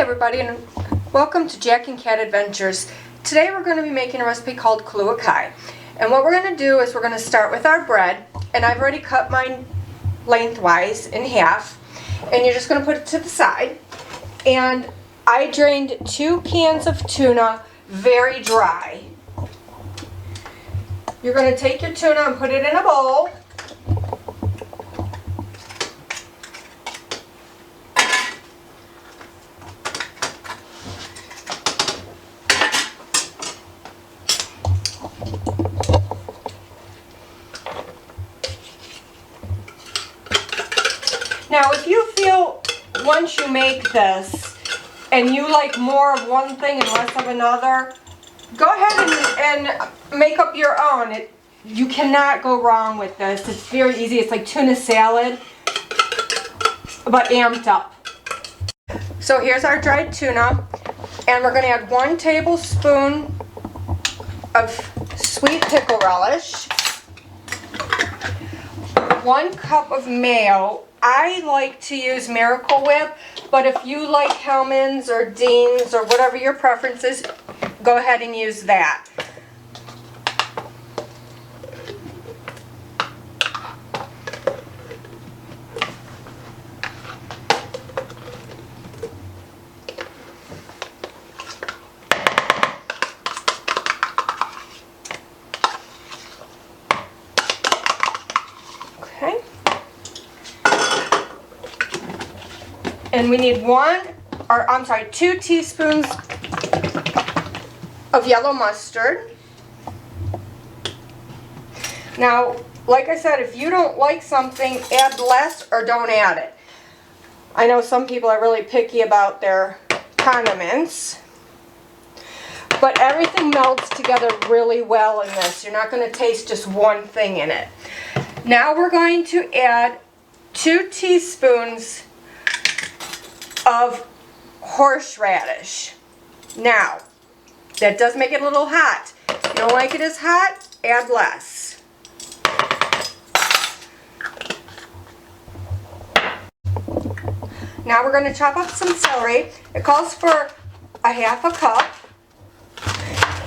everybody, and welcome to Jack and Cat Adventures. Today we're going to be making a recipe called Kahlua Kai. And what we're going to do is we're going to start with our bread, and I've already cut mine lengthwise in half, and you're just going to put it to the side. And I drained 2 cans of tuna very dry. You're going to take your tuna and put it in a bowl. Now, if you feel once you make this and you like more of one thing and less of another, go ahead and make up your own. You cannot go wrong with this. It's very easy. It's like tuna salad, but amped up. So here's our dried tuna, and we're going to add 1 tablespoon of sweet pickle relish, 1 cup of mayo. I like to use Miracle Whip, but if you like Hellmann's or Dean's or whatever your preference is, go ahead and use that. Okay. And we need 2 teaspoons of yellow mustard. Now, like I said, if you don't like something, add less or don't add it. I know some people are really picky about their condiments, but everything melts together really well in this. You're not going to taste just one thing in it. Now we're going to add 2 teaspoons of horseradish. Now, that does make it a little hot. If you don't like it as hot, add less. Now we're going to chop up some celery. It calls for a 1/2 cup.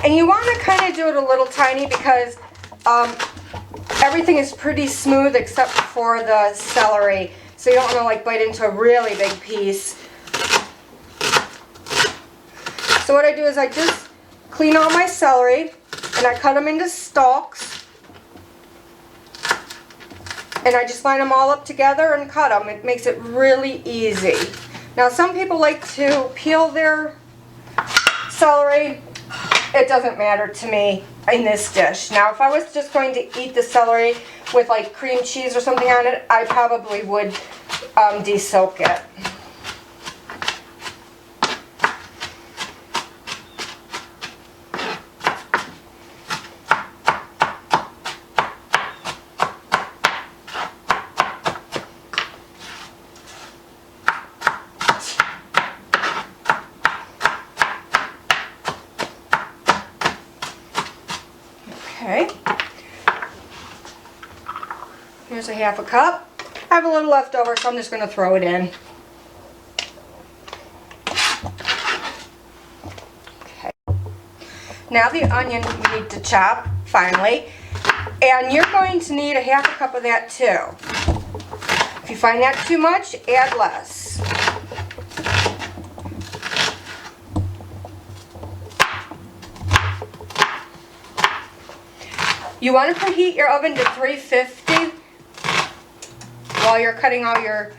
And you want to kind of do it a little tiny because everything is pretty smooth except for the celery. So you don't want to like bite into a really big piece. So what I do is I just clean all my celery and I cut them into stalks. And I just line them all up together and cut them. It makes it really easy. Now some people like to peel their celery. It doesn't matter to me in this dish. Now if I was just going to eat the celery with like cream cheese or something on it, I probably would de-soak it. Okay, here's a 1/2 cup. I have a little left over, so I'm just going to throw it in. Okay. Now the onion we need to chop finely, and you're going to need a 1/2 cup of that too. If you find that too much, add less. You want to preheat your oven to 350 while you're cutting all your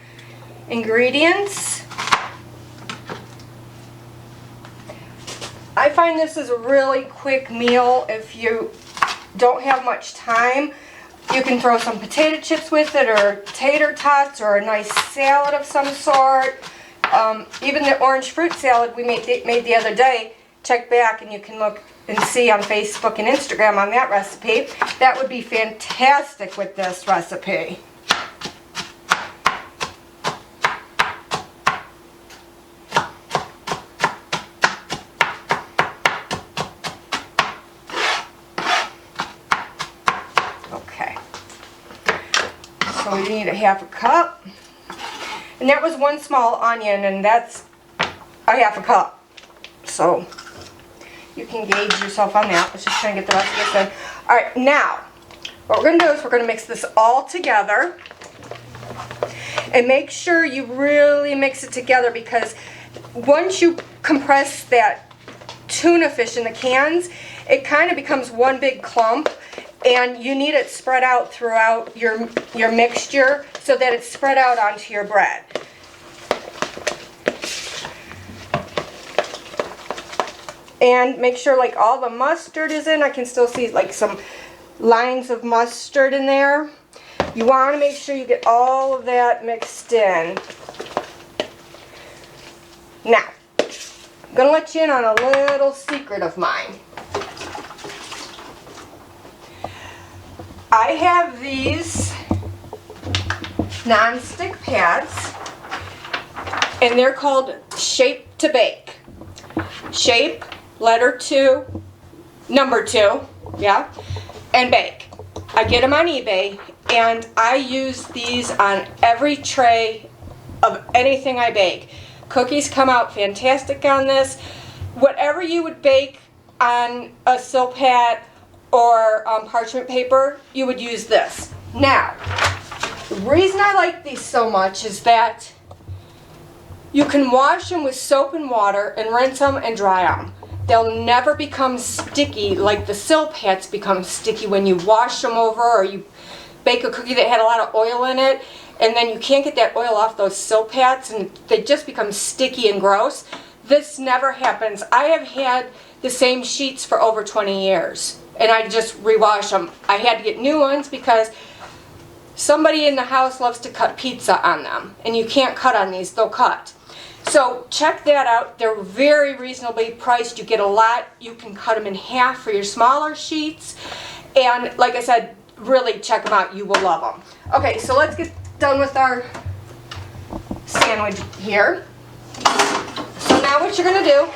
ingredients. I find this is a really quick meal. If you don't have much time, you can throw some potato chips with it, or tater tots, or a nice salad of some sort. Even the orange fruit salad we made the other day, check back and you can look and see on Facebook and Instagram on that recipe. That would be fantastic with this recipe. Okay, so we need a 1/2 cup. And that was 1 small onion, and that's a half a cup. So you can gauge yourself on that. Let's just try and get the rest of this in. All right, now what we're going to do is we're going to mix this all together. And make sure you really mix it together, because once you compress that tuna fish in the cans, it kind of becomes one big clump, and you need it spread out throughout your mixture so that it's spread out onto your bread. And make sure like all the mustard is in. I can still see like some lines of mustard in there. You want to make sure you get all of that mixed in. Now, I'm going to let you in on a little secret of mine. I have these non-stick pads, and they're called Shape to Bake. Shape, letter 2, number 2, yeah, and bake. I get them on eBay, and I use these on every tray of anything I bake. Cookies come out fantastic on this. Whatever you would bake on a Silpat or parchment paper, you would use this. Now, the reason I like these so much is that you can wash them with soap and water and rinse them and dry them. They'll never become sticky like the Silpats become sticky when you wash them over, or you bake a cookie that had a lot of oil in it, and then you can't get that oil off those Silpats and they just become sticky and gross. This never happens. I have had the same sheets for over 20 years, and I just rewash them. I had to get new ones because somebody in the house loves to cut pizza on them, and you can't cut on these, they'll cut. So check that out. They're very reasonably priced. You get a lot. You can cut them in half for your smaller sheets. And like I said, really check them out. You will love them. Okay, so let's get done with our sandwich here. So now what you're going to do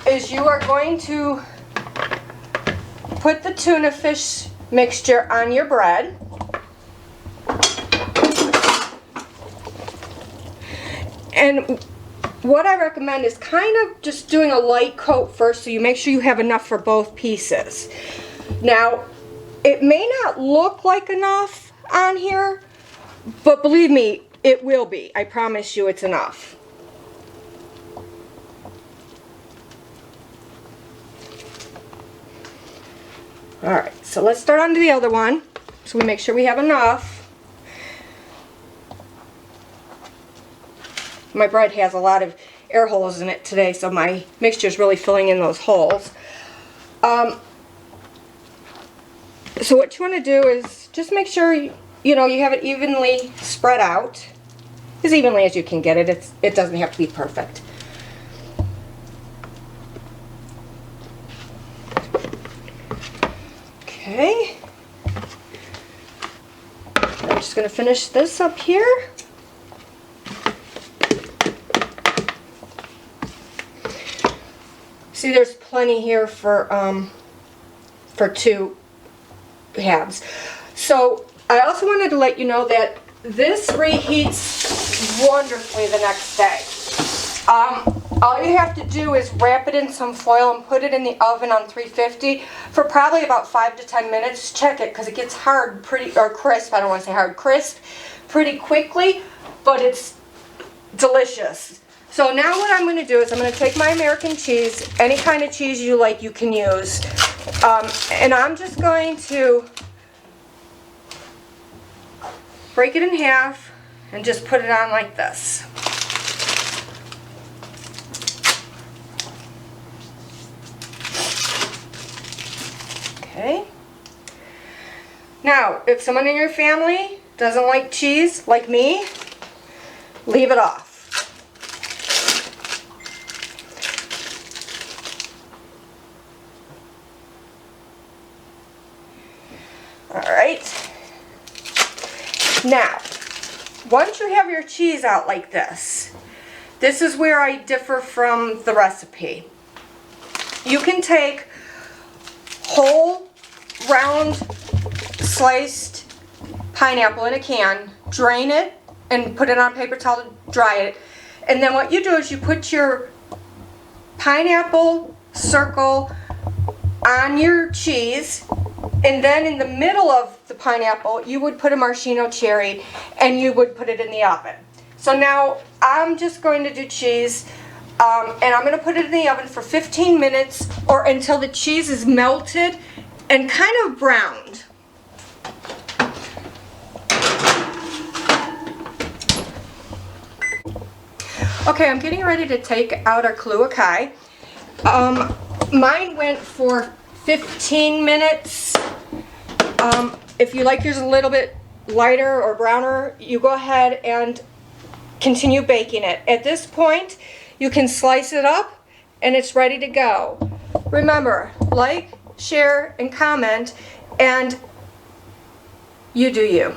is you are going to put the tuna fish mixture on your bread. And what I recommend is kind of just doing a light coat first, so you make sure you have enough for both pieces. Now, it may not look like enough on here, but believe me, it will be. I promise you it's enough. Alright, so let's start on to the other one, so we make sure we have enough. My bread has a lot of air holes in it today, so my mixture is really filling in those holes. So what you want to do is just make sure you have it evenly spread out, as evenly as you can get it. It doesn't have to be perfect. Okay. I'm just going to finish this up here. See, there's plenty here for 2 halves. So I also wanted to let you know that this reheats wonderfully the next day. All you have to do is wrap it in some foil and put it in the oven on 350 for probably about 5 to 10 minutes. Check it, because it gets hard crisp. I don't want to say hard, crisp pretty quickly, but it's delicious. So now what I'm going to do is I'm going to take my American cheese, any kind of cheese you like you can use, and I'm just going to break it in half and just put it on like this. Okay. Now, if someone in your family doesn't like cheese, like me, leave it off. Alright, now, once you have your cheese out like this is where I differ from the recipe. You can take whole, round, sliced pineapple in a can, drain it, and put it on a paper towel to dry it. And then what you do is you put your pineapple circle on your cheese, and then in the middle of the pineapple you would put a maraschino cherry and you would put it in the oven. So now I'm just going to do cheese, and I'm going to put it in the oven for 15 minutes or until the cheese is melted and kind of browned. Okay, I'm getting ready to take out our Kahlua Kai. Mine went for 15 minutes. If you like yours a little bit lighter or browner, you go ahead and continue baking it. At this point, you can slice it up and it's ready to go. Remember, like, share, and comment, and you do you.